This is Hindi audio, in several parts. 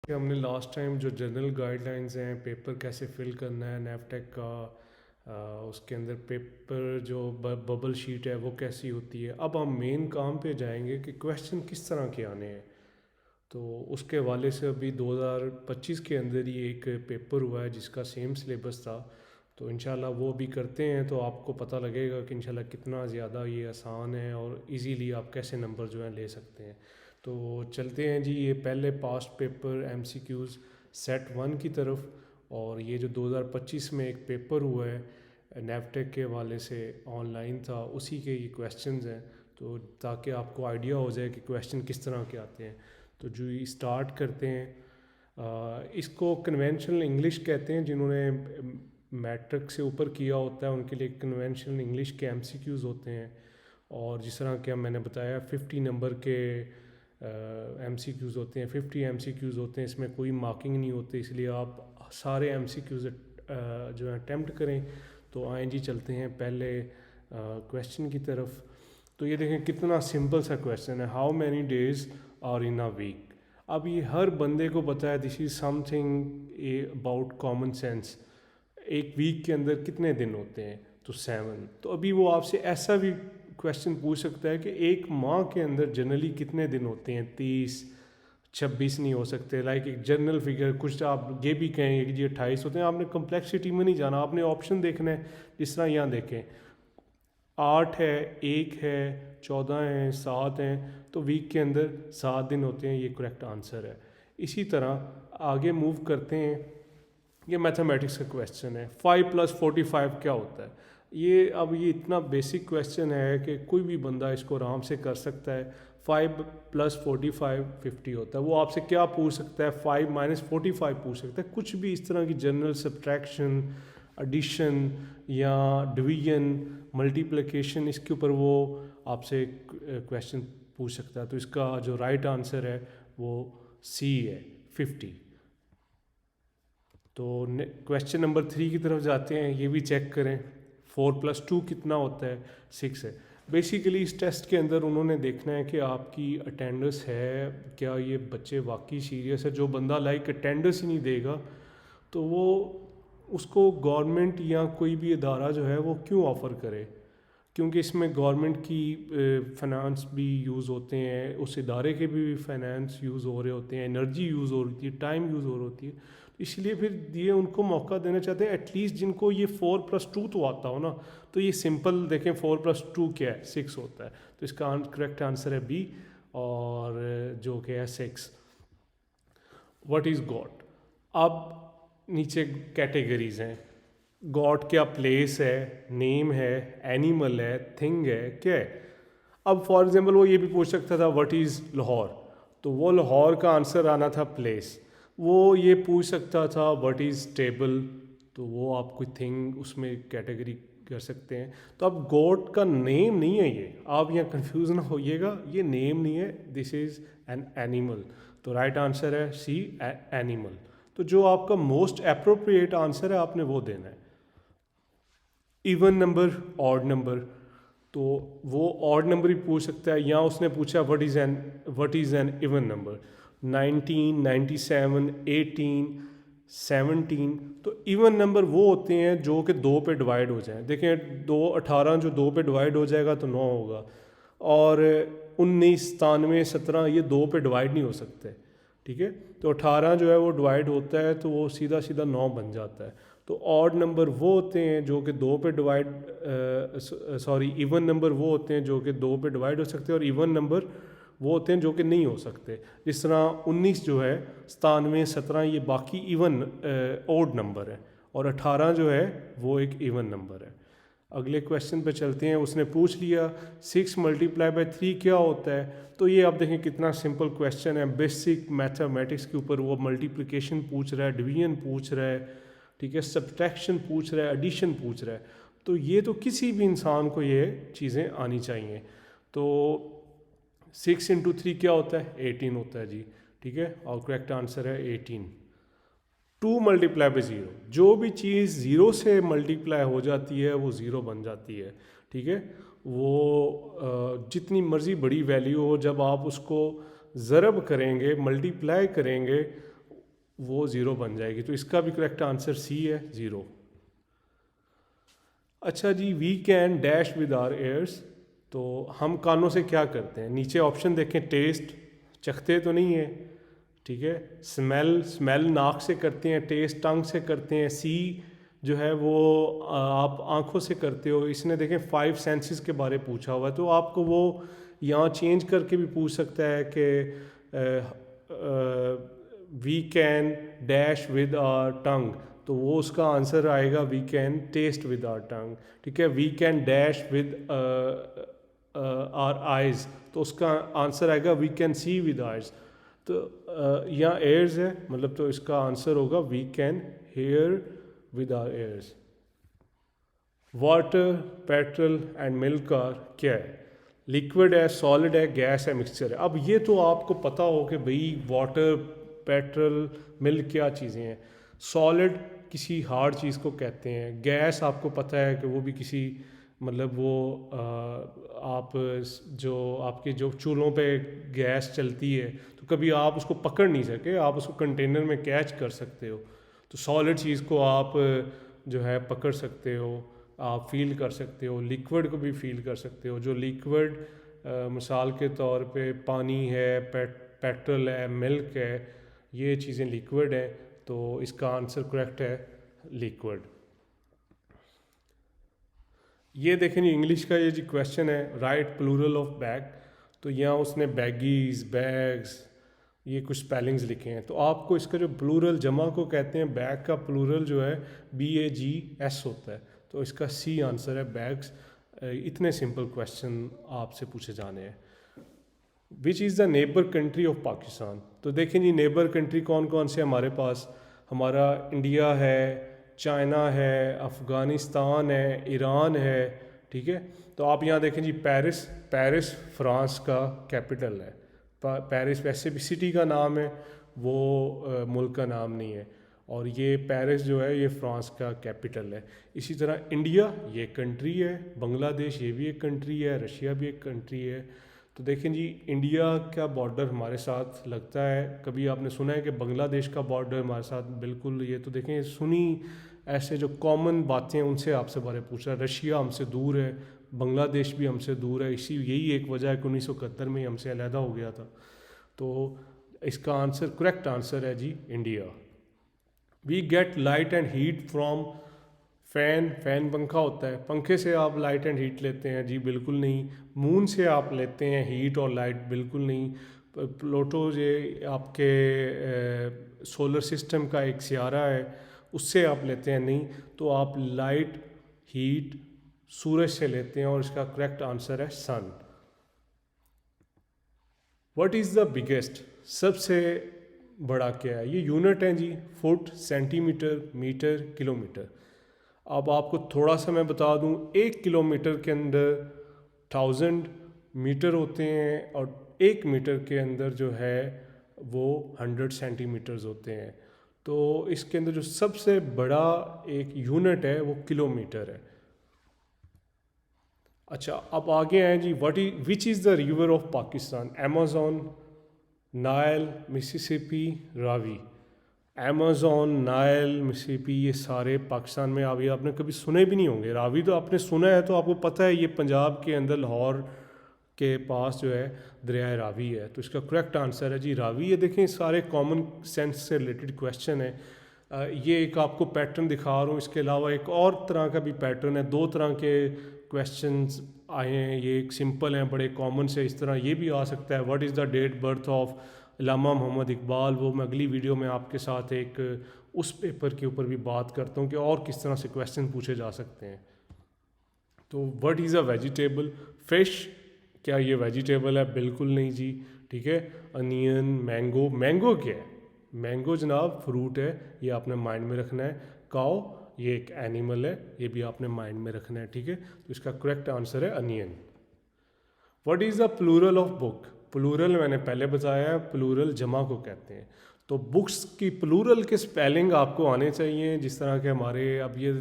कि हमने लास्ट टाइम जो जनरल गाइडलाइंस हैं पेपर कैसे फिल करना है नेफटेक का, उसके अंदर पेपर जो बबल शीट है वो कैसी होती है। अब हम मेन काम पे जाएंगे कि क्वेश्चन किस तरह के आने हैं। तो उसके हवाले से अभी 2025 के अंदर ही एक पेपर हुआ है जिसका सेम सिलेबस था। तो इंशाल्लाह वो भी करते हैं तो आपको पता लगेगा कि इंशाल्लाह कितना ज़्यादा ये आसान है और इजीली आप कैसे नंबर जो है ले सकते हैं। तो चलते हैं जी, ये पहले पास्ट पेपर एमसीक्यूज़ सेट 1 की तरफ। और ये जो 2025 में एक पेपर हुआ है नेफटेक के हवाले से, ऑनलाइन था, उसी के ये क्वेश्चंस हैं। तो ताकि आपको आइडिया हो जाए कि क्वेश्चन किस तरह के आते हैं। तो जो ये स्टार्ट करते हैं, इसको कन्वेंशनल इंग्लिश कहते हैं। जिन्होंने मैट्रिक से ऊपर किया होता है उनके लिए कन्वेंशनल इंग्लिश के एमसीक्यूज़ होते हैं। और जिस तरह के मैंने बताया 50 नंबर के एमसीक्यूज़ होते हैं, 50 एमसीक्यूज़ होते हैं। इसमें कोई मार्किंग नहीं होती, इसलिए आप सारे एमसीक्यूज़ जो है अटैम्प्ट करें। तो आएँ जी, चलते हैं पहले क्वेश्चन की तरफ। तो ये देखें कितना सिंपल सा क्वेश्चन है, how many days are in a week. अब ये हर बंदे को पता है, this is something about common sense. एक वीक के अंदर कितने दिन होते हैं, तो 7। तो अभी वो आपसे ऐसा भी क्वेश्चन पूछ सकता है कि एक माह के अंदर जनरली कितने दिन होते हैं, 30, 26 नहीं हो सकते। लाइक एक जनरल फिगर, कुछ आप ये भी कहेंगे कि जी 28 होते हैं। आपने कम्प्लेक्सिटी में नहीं जाना, आपने ऑप्शन देखना है। जिस तरह यहाँ देखें 8 है, 1 है, 14 हैं, 7 हैं। तो वीक के अंदर 7 दिन होते हैं, ये करेक्ट आंसर है। इसी तरह आगे मूव करते हैं। ये मैथमेटिक्स का क्वेश्चन है, 5 + 45 क्या होता है। ये इतना बेसिक क्वेश्चन है कि कोई भी बंदा इसको आराम से कर सकता है। 5 + 45 50 होता है। वो आपसे क्या पूछ सकता है, 5 - 45 पूछ सकता है। कुछ भी इस तरह की जनरल सब्ट्रैक्शन, एडिशन या डिवीजन, मल्टीप्लिकेशन, इसके ऊपर वो आपसे क्वेश्चन पूछ सकता है। तो इसका जो राइट आंसर है वो सी है, 50। तो क्वेश्चन नंबर 3 की तरफ जाते हैं, ये भी चेक करें। 4 + 2 कितना होता है, 6 है। बेसिकली इस टेस्ट के अंदर उन्होंने देखना है कि आपकी अटेंडेंस है, क्या ये बच्चे वाकई सीरियस है। जो बंदा लाइक अटेंडेंस ही नहीं देगा तो वो उसको गवर्नमेंट या कोई भी इदारा जो है वो क्यों ऑफ़र करे। क्योंकि इसमें गवर्नमेंट की फाइनेंस भी यूज़ होते हैं, उस इदारे के भी फाइनेंस यूज़ हो रहे होते हैं, एनर्जी यूज़ हो रही है, टाइम यूज़ हो रही होती है। इसलिए फिर ये उनको मौका देना चाहते हैं एटलीस्ट जिनको ये 4 + 2 तो आता हो ना। तो ये सिंपल देखें, 4 + 2 क्या है, 6 होता है। तो इसका करेक्ट आंसर है बी, और जो कि है 6। What is God. अब नीचे कैटेगरीज हैं। गॉड क्या प्लेस है, नेम है, एनिमल है, थिंग है, क्या है। अब फॉर एग्जांपल वो ये भी पूछ सकता था व्हाट इज़ लाहौर। तो वो लाहौर का आंसर आना था प्लेस। वो ये पूछ सकता था व्हाट इज़ टेबल। तो वो आप कोई थिंग उसमें कैटेगरी कर सकते हैं। तो अब गॉड का नेम नहीं है ये, आप यहाँ कंफ्यूज ना होइएगा, ये नेम नहीं है, दिस इज़ एन एनिमल। तो राइट आंसर है सी, एनिमल। तो जो आपका मोस्ट अप्रोप्रिएट आंसर है आपने वो देना है। Even number, odd number. तो वो ऑड नंबर ही पूछ सकता है। या उसने पूछा what is an even number, 19, 97, 18, 17। तो इवन नंबर वो होते हैं जो कि 2 पे डिवाइड हो जाएं। देखें 2, 18 जो 2 पे डिवाइड हो जाएगा तो 9 होगा। और 19, 97, 17 ये 2 पे डिवाइड नहीं हो सकते, ठीक है। तो 18 जो है वो डिवाइड होता है तो वो सीधा सीधा 9 बन जाता है। तो ऑड नंबर वो होते हैं जो कि 2 पे डिवाइड, सॉरी, इवन नंबर वो होते हैं जो कि 2 पे डिवाइड हो सकते हैं, और इवन नंबर वो होते हैं जो कि नहीं हो सकते। जिस तरह 19 जो है, 97, 17 ये बाकी इवन ऑड नंबर है, और 18 जो है वो एक इवन नंबर है। अगले क्वेश्चन पे चलते हैं। उसने पूछ लिया 6 × 3 क्या होता है। तो ये आप देखें कितना सिंपल क्वेश्चन है, बेसिक मैथमेटिक्स के ऊपर। वो मल्टीप्लिकेशन पूछ रहा है, डिवीजन पूछ रहा है, ठीक है, सब्ट्रैक्शन पूछ रहा है, एडिशन पूछ रहा है। तो ये तो किसी भी इंसान को ये चीज़ें आनी चाहिए। तो 6 × 3 क्या होता है, 18 होता है जी, ठीक है। और करेक्ट आंसर है 18। 2 × 0, जो भी चीज़ 0 से मल्टीप्लाई हो जाती है वो 0 बन जाती है, ठीक है। वो जितनी मर्ज़ी बड़ी वैल्यू हो, जब आप उसको ज़रब करेंगे, मल्टीप्लाई करेंगे, वो ज़ीरो बन जाएगी। तो इसका भी करेक्ट आंसर सी है, ज़ीरो। अच्छा जी, we can dash with our ears, तो हम कानों से क्या करते हैं? नीचे ऑप्शन देखें, टेस्ट, चखते तो नहीं है, ठीक है। स्मेल, स्मेल नाक से करते हैं। टेस्ट टंग से करते हैं। सी जो है वो आप आंखों से करते हो। इसने देखें 5 सेंसेस के बारे पूछा हुआ है, तो आपको वो यहाँ चेंज करके भी पूछ सकता है कि we can dash with our tongue, तो वो उसका आंसर आएगा we can taste with our tongue, ठीक है। We can dash with our eyes, तो उसका आंसर आएगा we can see with eyes. तो यहाँ एयर्स है, मतलब तो इसका आंसर होगा we can hear with our ears. Water, petrol and milk are क्या है? लिक्विड है, सॉलिड है, गैस है, मिक्सचर है। अब ये तो आपको पता हो कि भाई वाटर, पेट्रोल, मिल्क क्या चीज़ें हैं। सॉलिड किसी हार्ड चीज़ को कहते हैं। गैस आपको पता है कि वो भी किसी, मतलब वो आप जो आपके जो चूल्हों पे गैस चलती है, तो कभी आप उसको पकड़ नहीं सके, आप उसको कंटेनर में कैच कर सकते हो। तो सॉलिड चीज़ को आप जो है पकड़ सकते हो, आप फील कर सकते हो। लिक्विड को भी फील कर सकते हो। जो लिक्विड मिसाल के तौर पे पानी है, पेट्रोल है, मिल्क है, ये चीज़ें लिक्विड है। तो इसका आंसर करेक्ट है लिक्विड। ये देखें जी, इंग्लिश का ये जी क्वेश्चन है, राइट प्लूरल ऑफ बैग। तो यहाँ उसने बैगीज, बैग्स, ये कुछ स्पेलिंग्स लिखे हैं। तो आपको इसका जो प्लूरल, जमा को कहते हैं, बैग का प्लूरल जो है BAGS होता है। तो इसका सी आंसर है, बैग्स। इतने सिंपल क्वेश्चन आपसे पूछे जाने हैं। विच is the neighbour country of Pakistan? तो देखें जी, नेबर कंट्री कौन कौन से हमारे पास? हमारा इंडिया है, चाइना है, अफ़गानिस्तान है, ईरान है, ठीक है। तो आप यहाँ देखें जी, पेरिस, पेरिस फ्रांस का कैपिटल है। पेरिस वैसे भी सिटी का नाम है, वो मुल्क का नाम नहीं है। और ये पेरिस जो है ये फ्रांस का कैपिटल है। इसी तरह इंडिया ये कंट्री है, बांग्लादेश ये भी एक कंट्री है, रशिया भी एक कंट्री है। तो देखें जी, इंडिया का बॉर्डर हमारे साथ लगता है। कभी आपने सुना है कि बांग्लादेश का बॉर्डर हमारे साथ? बिल्कुल। ये तो देखें, सुनी ऐसे जो कॉमन बातें उनसे आपसे बारे पूछ रहा है। रशिया हमसे दूर है, बांग्लादेश भी हमसे दूर है। यही एक वजह है कि 1971 में ही हमसे अलहदा हो गया था। तो इसका आंसर, करेक्ट आंसर है जी India. We get light and heat from fan, fan पंखा होता है, पंखे से आप लाइट एंड हीट लेते हैं? जी बिल्कुल नहीं। मून से आप लेते हैं हीट और लाइट? बिल्कुल नहीं। प्लूटो ये आपके सोलर सिस्टम का एक सियारा है, उससे आप लेते हैं? नहीं। तो आप लाइट, हीट सूरज से लेते हैं, और इसका करेक्ट आंसर है sun. What is the biggest? सबसे बड़ा क्या है? ये यूनिट है जी, फुट, सेंटीमीटर, मीटर, किलोमीटर। अब आपको थोड़ा सा मैं बता दूं, 1 किलोमीटर के अंदर 1000 मीटर होते हैं, और 1 मीटर के अंदर जो है वो 100 सेंटीमीटर्स होते हैं। तो इसके अंदर जो सबसे बड़ा एक यूनिट है वो किलोमीटर है। अच्छा, अब आगे आए जी, which is the river of Pakistan? Amazon, Nile, Mississippi, Ravi. Amazon, Nile, Mississippi, ये सारे पाकिस्तान में। अभी आपने कभी सुने भी नहीं होंगे। रावी तो आपने सुना है, तो आपको पता है ये पंजाब के अंदर लाहौर के पास जो है दरिया रावी है। तो इसका करेक्ट आंसर है जी रावी। ये देखें, सारे कॉमन सेंस से रिलेटेड क्वेश्चन है। ये एक आपको पैटर्न दिखा रहा हूँ। इसके अलावा एक और तरह का भी पैटर्न है। 2 तरह के क्वेश्चंस आए हैं। ये एक सिंपल हैं, बड़े कॉमन से। इस तरह ये भी आ सकता है, what is the date birth of Allama Mohammad Iqbal? वो मैं अगली वीडियो में आपके साथ एक उस पेपर के ऊपर भी बात करता हूँ कि और किस तरह से क्वेश्चन पूछे जा सकते हैं। तो what is a vegetable? Fish, क्या ये वेजिटेबल है? बिल्कुल नहीं जी, ठीक है। अनियन, मैंगो, मैंगो क्या है? मैंगो जनाब फ्रूट है, ये आपने माइंड में रखना है। काओ, ये एक एनिमल है, ये भी आपने माइंड में रखना है, ठीक है। तो इसका करेक्ट आंसर है onion. What is the plural of book? Plural मैंने पहले बताया है, प्लूरल जमा को कहते हैं। तो बुक्स की प्लूरल के स्पेलिंग आपको आने चाहिए। जिस तरह के हमारे, अब ये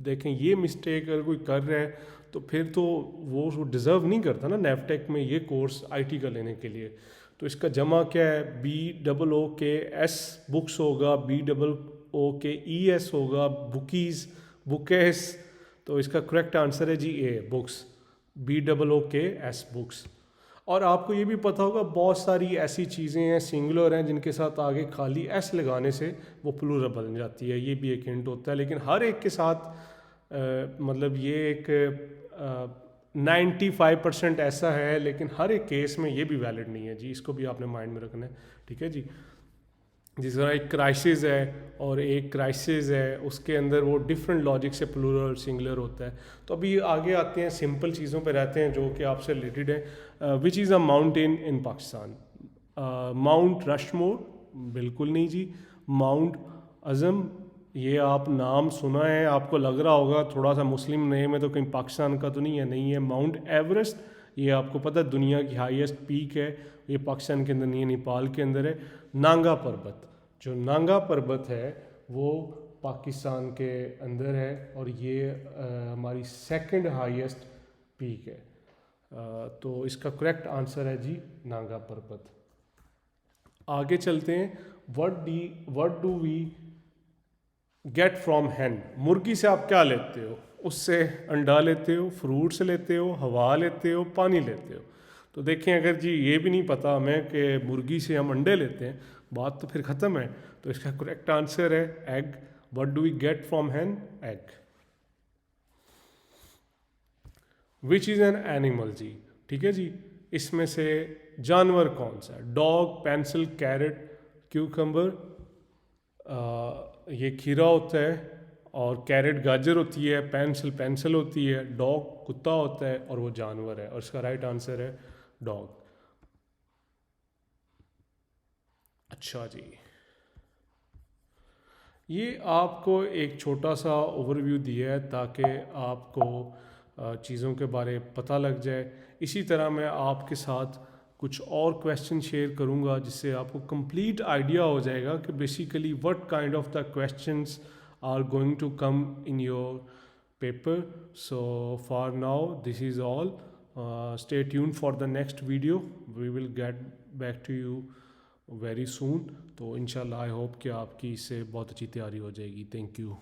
देखें, ये मिस्टेक अगर कोई कर रहा है तो फिर तो वो डिज़र्व नहीं करता ना नेवटेक में ये कोर्स IT का लेने के लिए। तो इसका जमा क्या है, BOOKS बुक्स होगा, BOOKES होगा बुकीज़, बुकेस। तो इसका करेक्ट आंसर है जी ए, बुक्स, BOOKS बुक्स। और आपको ये भी पता होगा बहुत सारी ऐसी चीज़ें हैं सिंगुलर हैं जिनके साथ आगे खाली एस लगाने से वो प्लूरल बन जाती है, ये भी एक हिंट होता है। लेकिन हर एक के साथ मतलब ये एक 95% ऐसा है, लेकिन हर एक केस में ये भी वैलिड नहीं है जी, इसको भी आपने माइंड में रखना है, ठीक है जी। जिस तरह एक क्राइसिस है और एक क्राइसिस है, उसके अंदर वो डिफरेंट लॉजिक से प्लूरल और सिंगुलर होता है। तो अभी आगे आते हैं, सिंपल चीज़ों पे रहते हैं जो कि आपसे रिलेटेड है। Which is a mountain in Pakistan? Mount Rushmore? बिल्कुल नहीं जी। माउंट अज़म, ये आप नाम सुना है, आपको लग रहा होगा थोड़ा सा मुस्लिम नेम है तो कहीं पाकिस्तान का तो नहीं है, नहीं है। माउंट एवरेस्ट, ये आपको पता है दुनिया की हाईएस्ट पीक है, ये पाकिस्तान के अंदर नहीं है, नेपाल के अंदर है। नांगा पर्वत, जो नांगा पर्वत है वो पाकिस्तान के अंदर है और ये हमारी सेकंड हाईएस्ट पीक है। तो इसका करेक्ट आंसर है जी नांगा पर्वत। आगे चलते हैं। What do we get from hen? मुर्गी से आप क्या लेते हो? उससे अंडा लेते हो, फ्रूट्स लेते हो, हवा लेते हो, पानी लेते हो। तो देखें, अगर जी ये भी नहीं पता हमें कि मुर्गी से हम अंडे लेते हैं, बात तो फिर ख़त्म है। तो इसका करेक्ट आंसर है egg. What do we get from hen? Egg. Which is an animal जी, ठीक है जी। इसमें से जानवर कौन सा है? Dog, pencil, carrot, cucumber. ये खीरा होता है और कैरेट गाजर होती है, पेंसिल होती है, डॉग कुत्ता होता है और वो जानवर है। और इसका राइट आंसर है डॉग। अच्छा जी, ये आपको एक छोटा सा ओवरव्यू दिया है ताकि आपको चीज़ों के बारे पता लग जाए। इसी तरह मैं आपके साथ कुछ और क्वेश्चन शेयर करूंगा जिससे आपको कंप्लीट आइडिया हो जाएगा कि basically what kind of the questions are going to come in your paper. So for now this is all. Stay tune for the next video, we will get back to you very soon. तो इंशाल्लाह आई होप कि आपकी इससे बहुत अच्छी तैयारी हो जाएगी। Thank you.